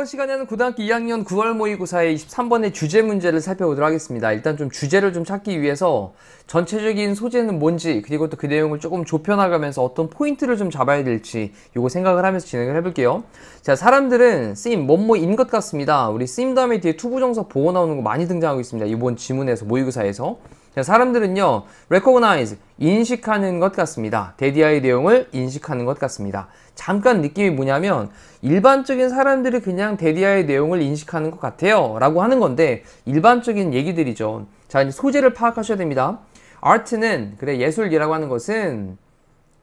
이번 시간에는 고등학교 2학년 9월 모의고사의 23번의 주제 문제를 살펴보도록 하겠습니다. 일단 좀 주제를 좀 찾기 위해서 전체적인 소재는 뭔지, 그리고 또 그 내용을 조금 좁혀나가면서 어떤 포인트를 좀 잡아야 될지 요거 생각을 하면서 진행을 해볼게요. 자, 사람들은 쓰임 뭐뭐인 것 같습니다. 우리 쓰임 다음에 뒤에 투부정사 보호 나오는 거 많이 등장하고 있습니다. 이번 지문에서 모의고사에서. 자, 사람들은요, recognize, 인식하는 것 같습니다. 데디아의 내용을 인식하는 것 같습니다. 잠깐 느낌이 뭐냐면 일반적인 사람들이 그냥 데디아의 내용을 인식하는 것 같아요 라고 하는 건데, 일반적인 얘기들이죠. 자, 이제 소재를 파악하셔야 됩니다. art는, 그래, 예술이라고 하는 것은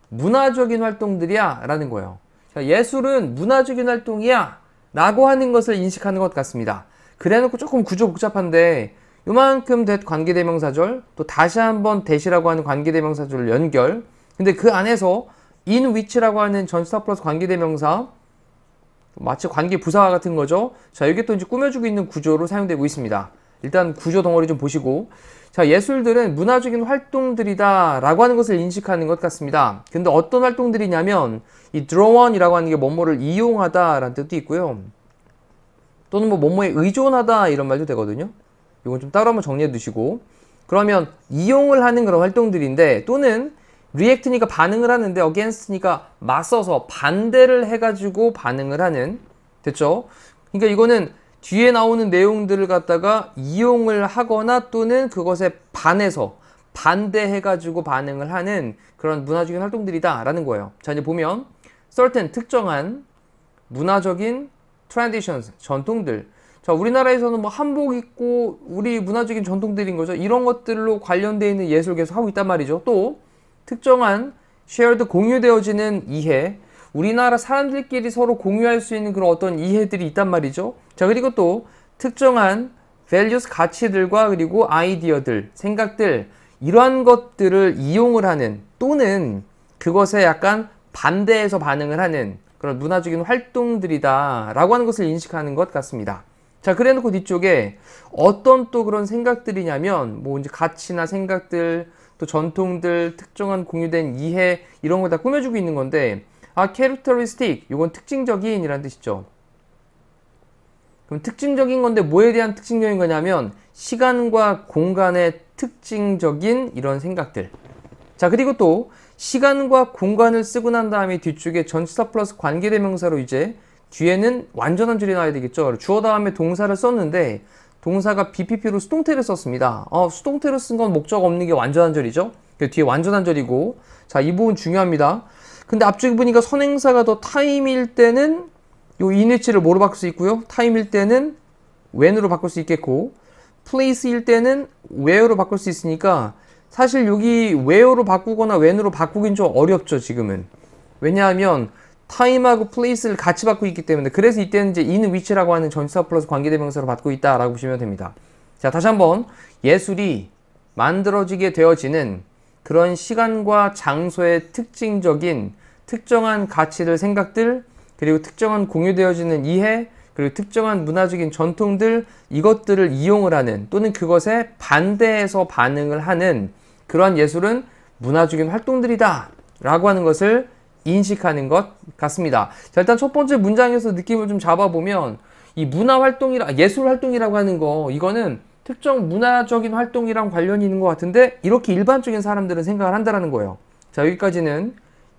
문화적인 활동들이야 라는 거예요. 자, 예술은 문화적인 활동이야 라고 하는 것을 인식하는 것 같습니다. 그래놓고 조금 구조 복잡한데, 요만큼 관계대명사절, 또 다시 한번 대시라고 하는 관계대명사절 연결. 근데 그 안에서 in which라고 하는 전치사 플러스 관계대명사, 마치 관계부사 같은 거죠. 자, 이게 또 이제 꾸며주고 있는 구조로 사용되고 있습니다. 일단 구조 덩어리 좀 보시고, 자, 예술들은 문화적인 활동들이다 라고 하는 것을 인식하는 것 같습니다. 근데 어떤 활동들이냐면 이 draw on 이라고 하는 게 뭐뭐를 이용하다 라는 뜻도 있고요, 또는 뭐 뭐뭐에 의존하다 이런 말도 되거든요. 이건 좀 따로 한번 정리해 두시고, 그러면 이용을 하는 그런 활동들인데, 또는 react니까 반응을 하는데 against니까 맞서서 반대를 해가지고 반응을 하는, 됐죠? 그러니까 이거는 뒤에 나오는 내용들을 갖다가 이용을 하거나 또는 그것에 반해서 반대해가지고 반응을 하는 그런 문화적인 활동들이다 라는 거예요. 자, 이제 보면 certain, 특정한 문화적인 traditions, 전통들. 자, 우리나라에서는 뭐 한복 입고 우리 문화적인 전통들인 거죠. 이런 것들로 관련되어 있는 예술 계속 하고 있단 말이죠. 또 특정한 shared, 공유되어지는 이해, 우리나라 사람들끼리 서로 공유할 수 있는 그런 어떤 이해들이 있단 말이죠. 자, 그리고 또 특정한 values, 가치들과 그리고 아이디어들, 생각들, 이러한 것들을 이용을 하는, 또는 그것에 약간 반대해서 반응을 하는 그런 문화적인 활동들이다 라고 하는 것을 인식하는 것 같습니다. 자, 그래 놓고 뒤쪽에 어떤 또 그런 생각들이냐면, 뭐 이제 가치나 생각들, 또 전통들, 특정한 공유된 이해, 이런 걸 다 꾸며주고 있는 건데, characteristic, 이건 특징적인 이란 뜻이죠. 그럼 특징적인 건데 뭐에 대한 특징적인 거냐면 시간과 공간의 특징적인 이런 생각들. 자, 그리고 또 시간과 공간을 쓰고 난 다음에 뒤쪽에 전치사 플러스 관계대명사로 이제 뒤에는 완전한 줄이 나와야 되겠죠. 주어 다음에 동사를 썼는데 동사가 BPP로 수동태를 썼습니다. 수동태로 쓴 건 목적 없는 게 완전한 절이죠. 뒤에 완전한 절이고, 자, 이 부분 중요합니다. 근데 앞쪽에 보니까 선행사가 더 time일 때는 요 in which를 뭐로 바꿀 수 있고요, time일 때는 when으로 바꿀 수 있겠고, place일 때는 where로 바꿀 수 있으니까 사실 여기 where로 바꾸거나 when으로 바꾸긴 좀 어렵죠, 지금은. 왜냐하면 time하고 place를 같이 받고 있기 때문에. 그래서 이때는 이제 in which라고 하는 전치사 플러스 관계대명사로 받고 있다라고 보시면 됩니다. 자, 다시 한번 예술이 만들어지게 되어지는 그런 시간과 장소의 특징적인 특정한 가치들, 생각들, 그리고 특정한 공유되어지는 이해, 그리고 특정한 문화적인 전통들, 이것들을 이용을 하는, 또는 그것에 반대해서 반응을 하는 그러한 예술은 문화적인 활동들이다 라고 하는 것을 인식하는 것 같습니다. 자, 일단 첫 번째 문장에서 느낌을 좀 잡아보면 이 예술 활동이라고 하는 거, 이거는 특정 문화적인 활동이랑 관련이 있는 것 같은데 이렇게 일반적인 사람들은 생각을 한다는 거예요. 자, 여기까지는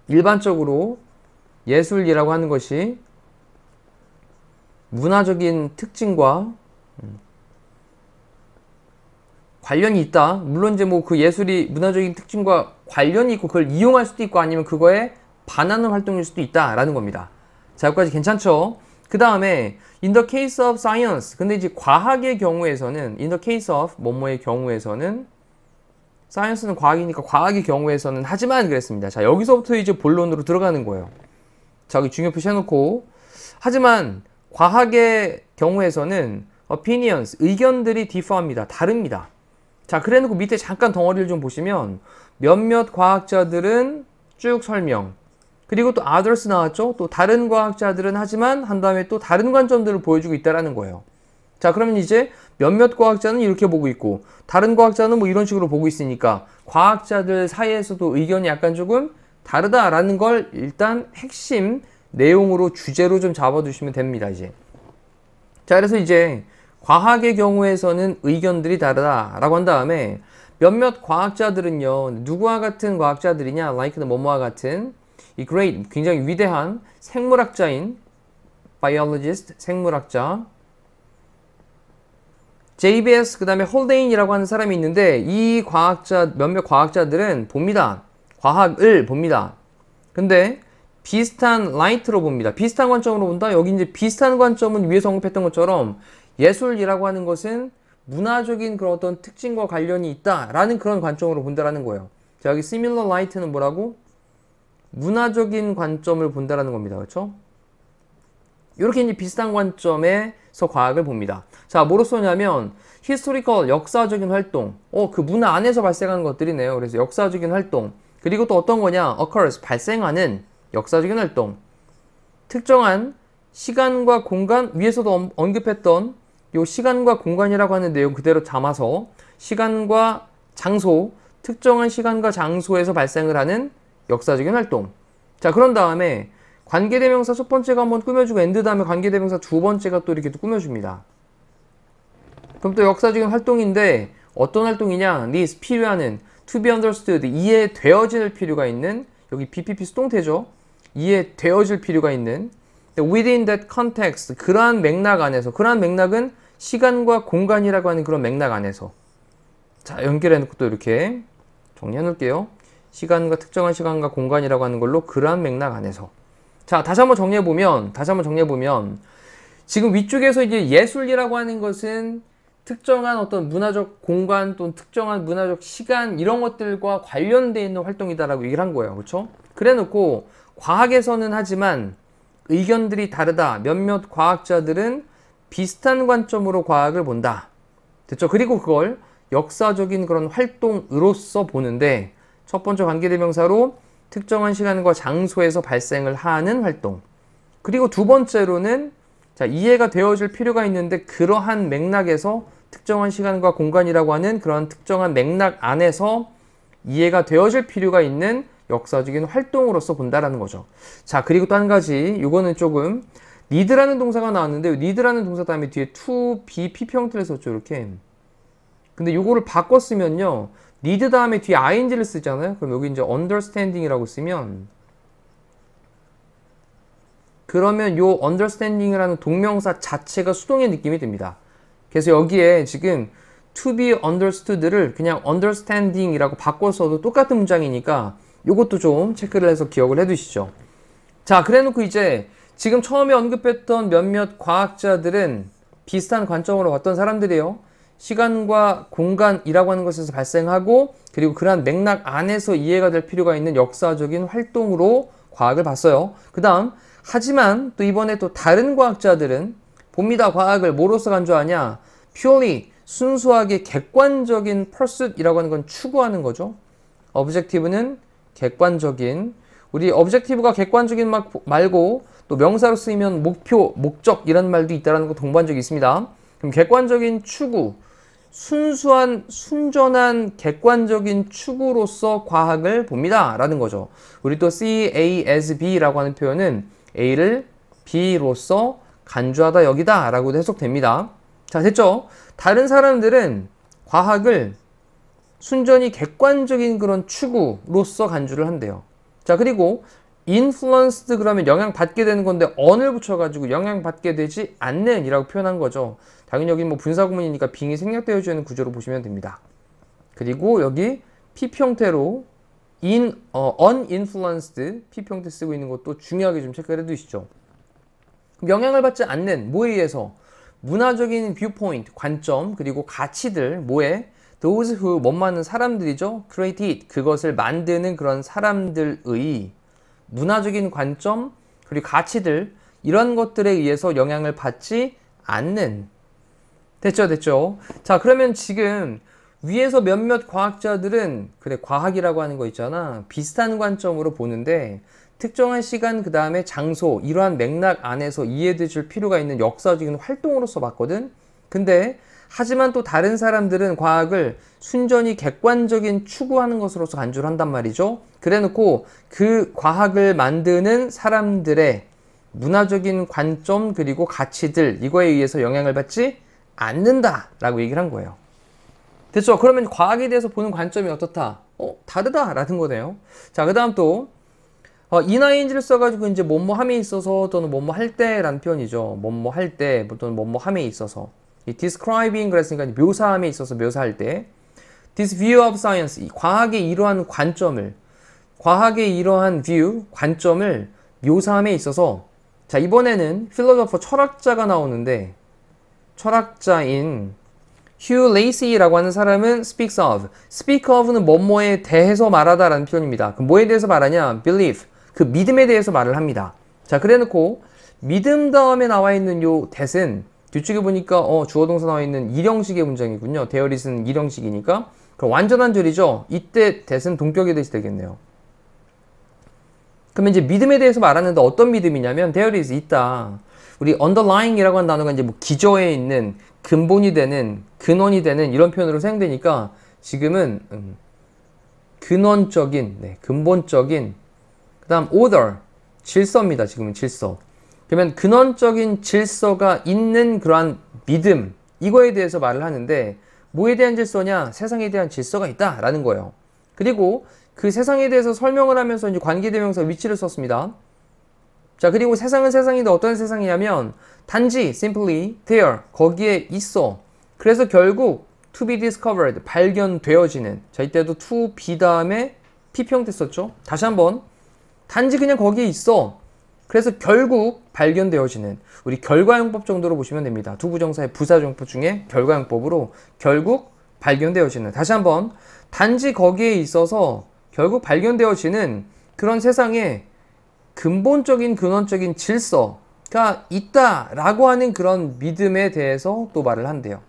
일반적으로 예술이라고 하는 것이 문화적인 특징과 관련이 있다. 물론 이제 뭐 그 예술이 문화적인 특징과 관련이 있고 그걸 이용할 수도 있고 아니면 그거에 반하는 활동일 수도 있다라는 겁니다. 자, 여기까지 괜찮죠? 그 다음에 in the case of science, 근데 이제 과학의 경우에서는 in the case of 뭐뭐의 경우에서는, science는 과학이니까 과학의 경우에서는 하지만 그랬습니다. 자, 여기서부터 이제 본론으로 들어가는 거예요. 자, 여기 중요 표시해놓고, 하지만 과학의 경우에서는 opinions, 의견들이 differ합니다. 다릅니다. 자, 그래 놓고 밑에 잠깐 덩어리를 좀 보시면 몇몇 과학자들은 쭉 설명, 그리고 또 others 나왔죠. 또 다른 과학자들은 하지만 한 다음에 또 다른 관점들을 보여주고 있다라는 거예요. 자, 그러면 이제 몇몇 과학자는 이렇게 보고 있고 다른 과학자는 뭐 이런 식으로 보고 있으니까 과학자들 사이에서도 의견이 약간 조금 다르다라는 걸 일단 핵심 내용으로, 주제로 좀 잡아두시면 됩니다, 이제. 자, 그래서 이제 과학의 경우에서는 의견들이 다르다라고 한 다음에 몇몇 과학자들은요, 누구와 같은 과학자들이냐, like는 뭐뭐와 같은 이 great, 굉장히 위대한 생물학자인 biologist, 생물학자 JBS, 그 다음에 홀데인이라고 하는 사람이 있는데 이 과학자, 몇몇 과학자들은 봅니다. 과학을 봅니다. 근데 비슷한 라이트로 봅니다. 비슷한 관점으로 본다? 여기 이제 비슷한 관점은 위에서 언급했던 것처럼 예술이라고 하는 것은 문화적인 그런 어떤 특징과 관련이 있다라는 그런 관점으로 본다라는 거예요. 자, 여기 similar light는 뭐라고? 문화적인 관점을 본다라는 겁니다. 그렇죠? 이렇게 이제 비슷한 관점에서 과학을 봅니다. 자, 뭐로써냐면 historical, 역사적인 활동. 그 문화 안에서 발생하는 것들이네요. 그래서 역사적인 활동. 그리고 또 어떤 거냐? occurs, 발생하는 역사적인 활동. 특정한 시간과 공간, 위에서도 언급했던 요 시간과 공간이라고 하는 내용 그대로 담아서 시간과 장소, 특정한 시간과 장소에서 발생을 하는 역사적인 활동. 자, 그런 다음에 관계대명사 첫 번째가 한번 꾸며주고 엔드 다음에 관계대명사 두 번째가 또 이렇게 또 꾸며줍니다. 그럼 또 역사적인 활동인데 어떤 활동이냐? this, 필요하는, to be understood, 이해되어질 필요가 있는, 여기 BPP 수동태죠. 이해되어질 필요가 있는 within that context, 그러한 맥락 안에서, 그러한 맥락은 시간과 공간이라고 하는 그런 맥락 안에서. 자, 연결해놓고 또 이렇게 정리해 놓을게요. 시간과 특정한 시간과 공간이라고 하는 걸로 그러한 맥락 안에서. 자, 다시 한번 정리해보면 지금 위쪽에서 이제 예술이라고 하는 것은 특정한 어떤 문화적 공간 또는 특정한 문화적 시간 이런 것들과 관련되어 있는 활동이다라고 얘기를 한 거예요. 그렇죠? 그래 놓고 과학에서는 하지만 의견들이 다르다. 몇몇 과학자들은 비슷한 관점으로 과학을 본다. 됐죠? 그리고 그걸 역사적인 그런 활동으로서 보는데 첫 번째 관계대명사로 특정한 시간과 장소에서 발생을 하는 활동. 그리고 두 번째로는 자, 이해가 되어질 필요가 있는데 그러한 맥락에서 특정한 시간과 공간이라고 하는 그런 특정한 맥락 안에서 이해가 되어질 필요가 있는 역사적인 활동으로서 본다라는 거죠. 자, 그리고 또 한 가지, 이거는 조금 need라는 동사가 나왔는데 need라는 동사 다음에 뒤에 to, be, PP 형태를 썼죠, 이렇게. 근데 요거를 바꿔 쓰면요, need 다음에 뒤에 ing를 쓰잖아요. 그럼 여기 이제 understanding이라고 쓰면, 그러면 요 understanding이라는 동명사 자체가 수동의 느낌이 듭니다. 그래서 여기에 지금 to be understood를 그냥 understanding이라고 바꿔서도 똑같은 문장이니까 요것도 좀 체크를 해서 기억을 해 두시죠. 자, 그래 놓고 이제 지금 처음에 언급했던 몇몇 과학자들은 비슷한 관점으로 봤던 사람들이에요. 시간과 공간이라고 하는 것에서 발생하고 그리고 그러한 맥락 안에서 이해가 될 필요가 있는 역사적인 활동으로 과학을 봤어요. 그 다음 하지만 또 이번에 또 다른 과학자들은 봅니다. 과학을 뭐로서 간주하냐? purely, 순수하게 객관적인 pursuit이라고 하는 건 추구하는 거죠. objective는 객관적인, 우리 objective가 객관적인 말고 또 명사로 쓰이면 목표, 목적 이런 말도 있다는 거 동반적이 있습니다. 그럼 객관적인 추구, 순수한, 순전한 객관적인 추구로서 과학을 봅니다. 라는 거죠. 우리 또 see A as B라고 하는 표현은 A를 B로서 간주하다 여기다 라고도 해석됩니다. 자, 됐죠? 다른 사람들은 과학을 순전히 객관적인 그런 추구로서 간주를 한대요. 자, 그리고 influenced 그러면 영향받게 되는 건데 on을 붙여가지고 영향받게 되지 않는 이라고 표현한 거죠. 당연히 여기 뭐 분사구문이니까 빙이 생략되어져 있는 구조로 보시면 됩니다. 그리고 여기 PP 형태로 uninfluenced PP 형태 쓰고 있는 것도 중요하게 좀 체크를 해두시죠. 영향을 받지 않는 뭐에 의해서? 문화적인 viewpoint, 관점, 그리고 가치들, 뭐에? those who, 뭐하는 사람들이죠? create it, 그것을 만드는 그런 사람들의 문화적인 관점, 그리고 가치들, 이런 것들에 의해서 영향을 받지 않는. 됐죠? 자, 그러면 지금 위에서 몇몇 과학자들은, 그래, 과학이라고 하는 거 있잖아. 비슷한 관점으로 보는데, 특정한 시간, 그 다음에 장소, 이러한 맥락 안에서 이해되실 필요가 있는 역사적인 활동으로서 봤거든? 근데, 하지만 또 다른 사람들은 과학을 순전히 객관적인 추구하는 것으로서 간주를 한단 말이죠. 그래 놓고 그 과학을 만드는 사람들의 문화적인 관점 그리고 가치들 이거에 의해서 영향을 받지 않는다 라고 얘기를 한 거예요. 됐죠? 그러면 과학에 대해서 보는 관점이 어떻다? 다르다 라는 거네요. 자, 그 다음 또 인아인지를 써가지고 이제 뭐뭐 함에 있어서 또는 뭐뭐 할 때라는 표현이죠. 뭐뭐 할 때 또는 뭐뭐 함에 있어서 이 describing 그랬으니까 묘사함에 있어서 묘사할 때 this view of science 이 과학의 이러한 관점을 과학의 이러한 view 관점을 묘사함에 있어서 자 이번에는 philosopher 철학자가 나오는데 철학자인 휴 레이시라고 하는 사람은 speaks of. speak of는 뭐뭐에 대해서 말하다 라는 표현입니다. 그럼 뭐에 대해서 말하냐? belief. 그 믿음에 대해서 말을 합니다. 자, 그래 놓고 믿음 다음에 나와 있는 요 that은 뒤쪽에 보니까 주어 동사 나와 있는 일형식의 문장이군요. there is는 일형식이니까 그럼 완전한 절이죠. 이때 that은 동격이 되겠네요. 그러면 이제 믿음에 대해서 말하는데 어떤 믿음이냐면 there is 있다. 우리 underlying이라고 하는 단어가 이제 뭐 기저에 있는 근본이 되는 근원이 되는 이런 표현으로 사용되니까 지금은 근원적인 근본적인 그다음 order 질서입니다. 지금은 질서. 그러면 근원적인 질서가 있는 그러한 믿음 이거에 대해서 말을 하는데 뭐에 대한 질서냐? 세상에 대한 질서가 있다라는 거예요. 그리고 그 세상에 대해서 설명을 하면서 이제 관계대명사 위치를 썼습니다. 자, 그리고 세상은 세상인데 어떤 세상이냐면 단지 simply there 거기에 있어. 그래서 결국 to be discovered 발견되어지는 자 이때도 to be 다음에 PP 형태 썼죠. 다시 한번 단지 그냥 거기에 있어. 그래서 결국 발견되어지는 우리 결과용법 정도로 보시면 됩니다. 두 부정사의 부사용법 중에 결과용법으로 결국 발견되어지는 다시 한번 단지 거기에 있어서 결국 발견되어지는 그런 세상에 근본적인 근원적인 질서가 있다라고 하는 그런 믿음에 대해서 또 말을 한대요.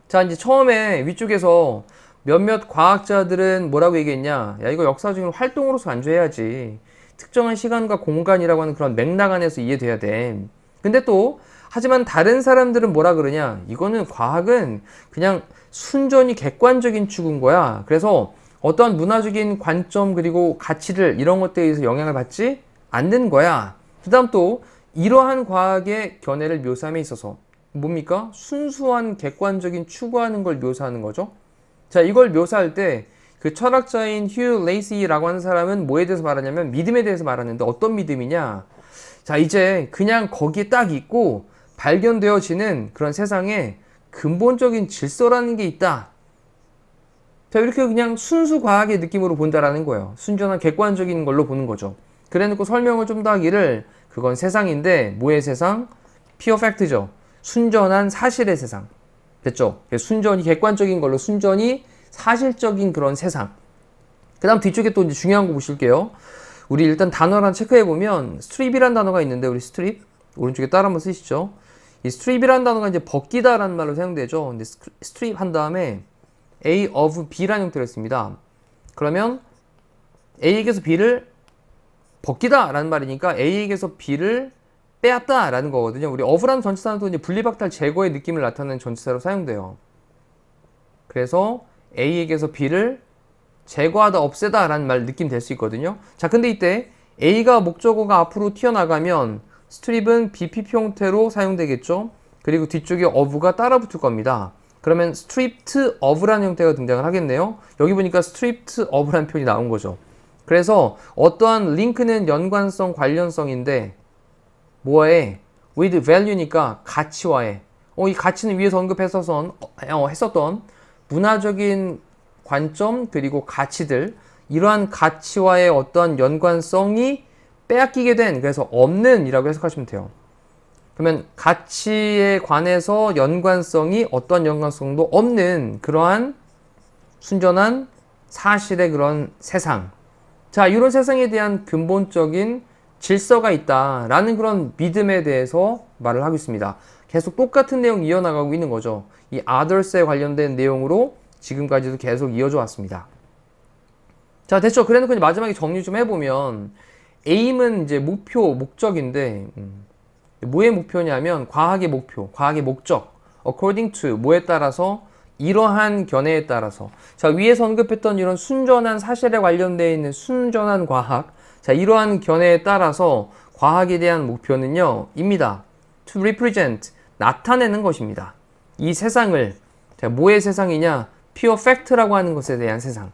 자, 이제 처음에 위쪽에서 몇몇 과학자들은 뭐라고 얘기했냐? 야, 이거 역사적인 활동으로서 간주해야지. 특정한 시간과 공간이라고 하는 그런 맥락 안에서 이해돼야 돼. 근데 또 하지만 다른 사람들은 뭐라 그러냐? 이거는 과학은 그냥 순전히 객관적인 추구인 거야. 그래서 어떠한 문화적인 관점 그리고 가치들 이런 것들에 의해서 영향을 받지 않는 거야. 그 다음 또 이러한 과학의 견해를 묘사함에 있어서 뭡니까? 순수한 객관적인 추구하는 걸 묘사하는 거죠. 자, 이걸 묘사할 때 그 철학자인 휴 레이시라고 하는 사람은 뭐에 대해서 말하냐면 믿음에 대해서 말하는데 어떤 믿음이냐? 자, 이제 그냥 거기에 딱 있고 발견되어지는 그런 세상에 근본적인 질서라는 게 있다. 자, 이렇게 그냥 순수 과학의 느낌으로 본다라는 거예요. 순전한 객관적인 걸로 보는 거죠. 그래 놓고 설명을 좀 더 하기를 그건 세상인데 뭐의 세상? pure fact죠. 순전한 사실의 세상. 됐죠? 순전히 객관적인 걸로 순전히 사실적인 그런 세상. 그 다음 뒤쪽에 또 이제 중요한 거 보실게요. 우리 일단 단어랑 체크해보면 스트립이라는 단어가 있는데 우리 스트립 오른쪽에 따라 한번 쓰시죠. 이 스트립이라는 단어가 이제 벗기다라는 말로 사용되죠. 근데 스트립 한 다음에 A of B라는 형태로 했습니다. 그러면 A에게서 B를 벗기다 라는 말이니까 A에게서 B를 빼앗다 라는 거거든요. 우리 of라는 전치사는 또 이제 분리박탈 제거의 느낌을 나타내는 전치사로 사용돼요. 그래서 A에게서 B를 제거하다, 없애다 라는 말 느낌 될 수 있거든요. 자, 근데 이때 A가 목적어가 앞으로 튀어나가면 스트립은 BPP 형태로 사용되겠죠. 그리고 뒤쪽에 of가 따라 붙을 겁니다. 그러면 stripped of라는 형태가 등장을 하겠네요. 여기 보니까 stripped of라는 표현이 나온 거죠. 그래서 어떠한 링크는 연관성, 관련성인데 뭐에? with value니까 가치와의 이 가치는 위에서 했었던 문화적인 관점 그리고 가치들 이러한 가치와의 어떠한 연관성이 빼앗기게 된 그래서 없는 이라고 해석하시면 돼요. 그러면 가치에 관해서 연관성이 어떠한 연관성도 없는 그러한 순전한 사실의 그런 세상. 자, 이런 세상에 대한 근본적인 질서가 있다라는 그런 믿음에 대해서 말을 하고 있습니다. 계속 똑같은 내용 이어나가고 있는 거죠. 이 others에 관련된 내용으로 지금까지도 계속 이어져 왔습니다. 자, 됐죠? 그래 놓고 이제 마지막에 정리 좀 해보면 aim은 이제 목표, 목적인데 뭐의 목표냐면 과학의 목표, 과학의 목적 according to 뭐에 따라서 이러한 견해에 따라서 자 위에서 언급했던 이런 순전한 사실에 관련되어 있는 순전한 과학 자 이러한 견해에 따라서 과학에 대한 목표는요, 입니다. To represent, 나타내는 것입니다. 이 세상을, 뭐의 세상이냐? pure fact라고 하는 것에 대한 세상.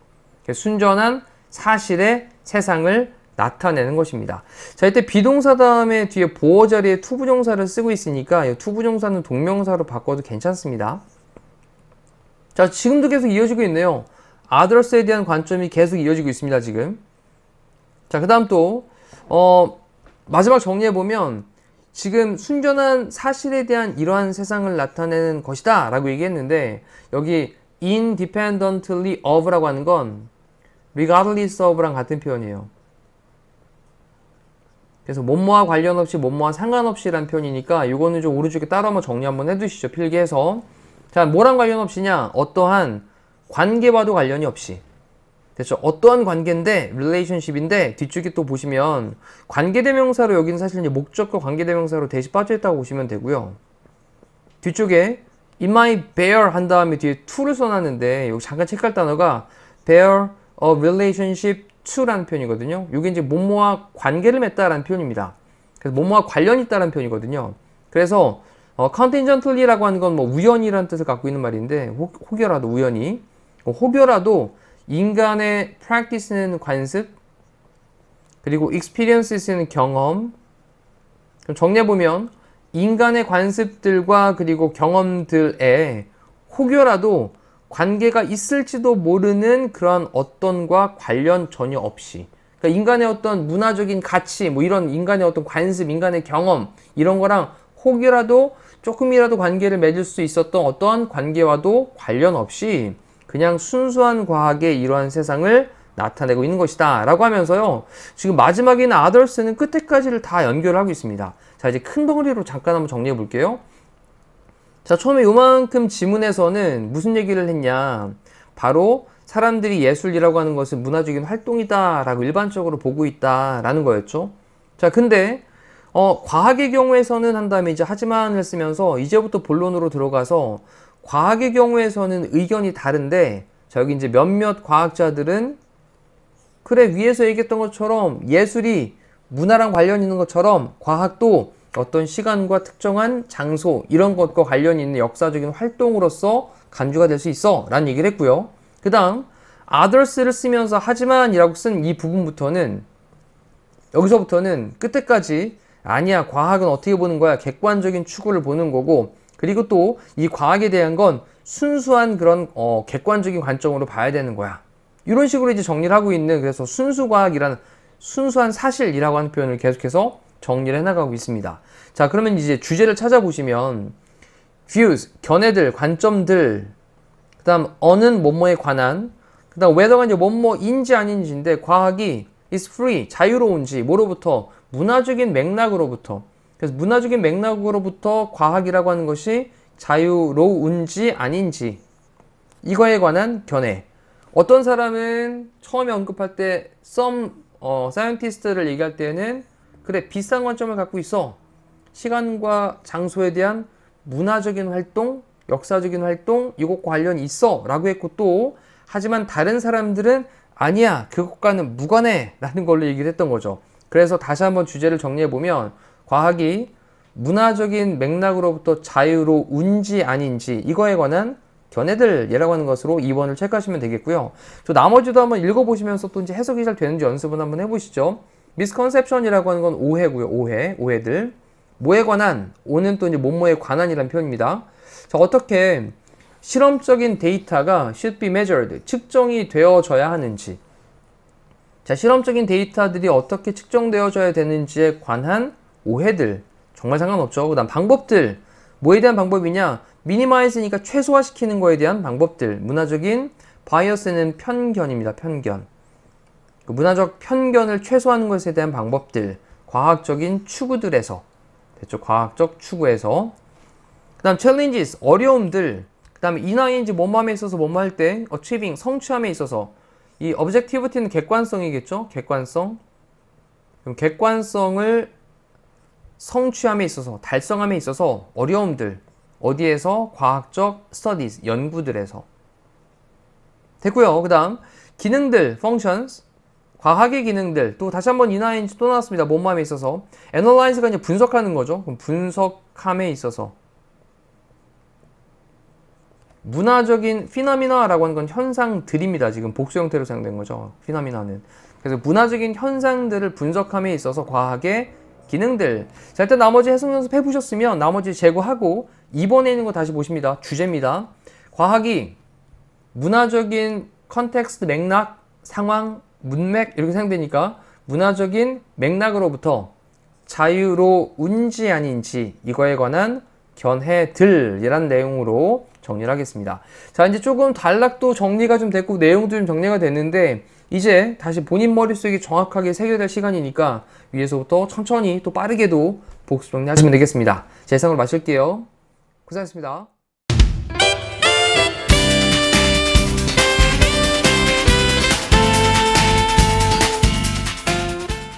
순전한 사실의 세상을 나타내는 것입니다. 자, 이때 비동사 다음에 뒤에 보어 자리에 투부정사를 쓰고 있으니까 이 투부정사는 동명사로 바꿔도 괜찮습니다. 자, 지금도 계속 이어지고 있네요. others에 대한 관점이 계속 이어지고 있습니다, 지금. 자, 그 다음 또, 마지막 정리해보면, 지금 순전한 사실에 대한 이러한 세상을 나타내는 것이다 라고 얘기했는데, 여기 independently of라고 하는 건 regardless of랑 같은 표현이에요. 그래서 뭐뭐와 관련 없이 뭐뭐와 상관없이 라는 표현이니까 이거는 좀 오른쪽에 따로 한번 정리 한번 해두시죠. 필기해서. 자, 뭐랑 관련 없이냐? 어떠한 관계와도 관련이 없이. 됐죠? 어떠한 관계인데 relationship인데 뒤쪽에 또 보시면 관계대명사로 여기는 사실 이제 목적과 관계대명사로 대시 빠져있다고 보시면 되고요. 뒤쪽에 it might bear 한 다음에 뒤에 to를 써놨는데 여기 잠깐 체크할 단어가 bear a relationship to라는 표현이거든요. 이게 이제 뭐뭐와 관계를 맺다라는 표현입니다. 그래서 뭐뭐와 관련이 있다라는 표현이거든요. 그래서 contingently라고 하는 건 뭐 우연이라는 뜻을 갖고 있는 말인데 혹여라도 우연히 혹여라도 인간의 practice는 관습 그리고 experiences는 경험. 그럼 정리해보면 인간의 관습들과 그리고 경험들에 혹여라도 관계가 있을지도 모르는 그런 어떤과 관련 전혀 없이, 그러니까 인간의 어떤 문화적인 가치, 뭐 이런 인간의 어떤 관습, 인간의 경험 이런 거랑 혹이라도 조금이라도 관계를 맺을 수 있었던 어떤 관계와도 관련 없이 그냥 순수한 과학의 이러한 세상을 나타내고 있는 것이다 라고 하면서요, 지금 마지막에 있는 others는 끝에까지를 다 연결하고 있습니다. 자, 이제 큰 덩어리로 잠깐 한번 정리해 볼게요. 자, 처음에 요만큼 지문에서는 무슨 얘기를 했냐? 바로 사람들이 예술이라고 하는 것은 문화적인 활동이다 라고 일반적으로 보고 있다 라는 거였죠. 자, 근데 과학의 경우에서는 한 다음에 이제 하지만을 쓰면서 이제부터 본론으로 들어가서 과학의 경우에서는 의견이 다른데, 자, 여기 이제 몇몇 과학자들은 그래, 위에서 얘기했던 것처럼 예술이 문화랑 관련 있는 것처럼 과학도 어떤 시간과 특정한 장소 이런 것과 관련이 있는 역사적인 활동으로서 간주가 될 수 있어 라는 얘기를 했고요. 그 다음 others를 쓰면서 하지만이라고 쓴 이 부분부터는, 여기서부터는 끝에까지 아니야, 과학은 어떻게 보는 거야, 객관적인 추구를 보는 거고, 그리고 또 이 과학에 대한 건 순수한 그런 객관적인 관점으로 봐야 되는 거야, 이런 식으로 이제 정리를 하고 있는, 그래서 순수과학이라는 순수한 사실이라고 하는 표현을 계속해서 정리를 해나가고 있습니다. 자, 그러면 이제 주제를 찾아보시면 views, 견해들, 관점들, 그 다음 on은 뭐뭐에 관한, 그 다음 whether가 이제 뭐뭐인지 아닌지인데, 과학이 is free, 자유로운지, 뭐로부터? 문화적인 맥락으로부터. 그래서 문화적인 맥락으로부터 과학이라고 하는 것이 자유로운지 아닌지, 이거에 관한 견해. 어떤 사람은 처음에 언급할 때 some scientist를 얘기할 때는 그래, 비슷한 관점을 갖고 있어. 시간과 장소에 대한 문화적인 활동, 역사적인 활동, 이것과 관련이 있어 라고 했고, 또 하지만 다른 사람들은 아니야, 그것과는 무관해 라는 걸로 얘기를 했던 거죠. 그래서 다시 한번 주제를 정리해보면 과학이 문화적인 맥락으로부터 자유로운지 아닌지, 이거에 관한 견해들 이라고 하는 것으로 2번을 체크하시면 되겠고요. 저 나머지도 한번 읽어보시면서 또 이제 해석이 잘 되는지 연습을 한번 해보시죠. misconception이라고 하는 건 오해고요. 오해들. 뭐에 관한, 오는 또 이제 뭐뭐에 관한이라는 표현입니다. 자, 어떻게 실험적인 데이터가 should be measured, 측정이 되어져야 하는지. 자, 실험적인 데이터들이 어떻게 측정되어져야 되는지에 관한 오해들. 정말 상관없죠. 그 다음 방법들. 뭐에 대한 방법이냐? minimize니까 최소화시키는 거에 대한 방법들. 문화적인 bias는 편견입니다. 편견. 그 문화적 편견을 최소화하는 것에 대한 방법들. 과학적인 추구들에서. 됐죠? 과학적 추구에서. 그 다음 challenges, 어려움들. 그 다음에 인하인지 뭐뭐함에 있어서 뭐뭐 할 때 achieving, 성취함에 있어서. 이 objectivity는 객관성이겠죠? 객관성. 그럼 객관성을 성취함에 있어서, 달성함에 있어서 어려움들. 어디에서? 과학적 studies, 연구들에서. 됐고요. 그 다음 기능들, functions. 과학의 기능들, 또 다시 한번 인하인지 또 나왔습니다. 몸맘에 있어서. Analyze가 이제 분석하는 거죠. 그럼 분석함에 있어서. 문화적인 피노미나라고 하는 건 현상들입니다. 지금 복수 형태로 사용된 거죠. 피노미나는. 그래서 문화적인 현상들을 분석함에 있어서 과학의 기능들. 자, 일단 나머지 해석 연습 해보셨으면 나머지 제거하고 이번에 있는 거 다시 보십니다. 주제입니다. 과학이 문화적인 컨텍스트, 맥락, 상황, 문맥 이렇게 사용되니까 문화적인 맥락으로부터 자유로운지 아닌지 이거에 관한 견해들이란 내용으로 정리를 하겠습니다. 자, 이제 조금 단락도 정리가 좀 됐고 내용도 좀 정리가 됐는데 이제 다시 본인 머릿속에 정확하게 새겨될 시간이니까 위에서부터 천천히 또 빠르게도 복습 정리하시면 되겠습니다. 제 예상으로 마실게요. 고생하셨습니다.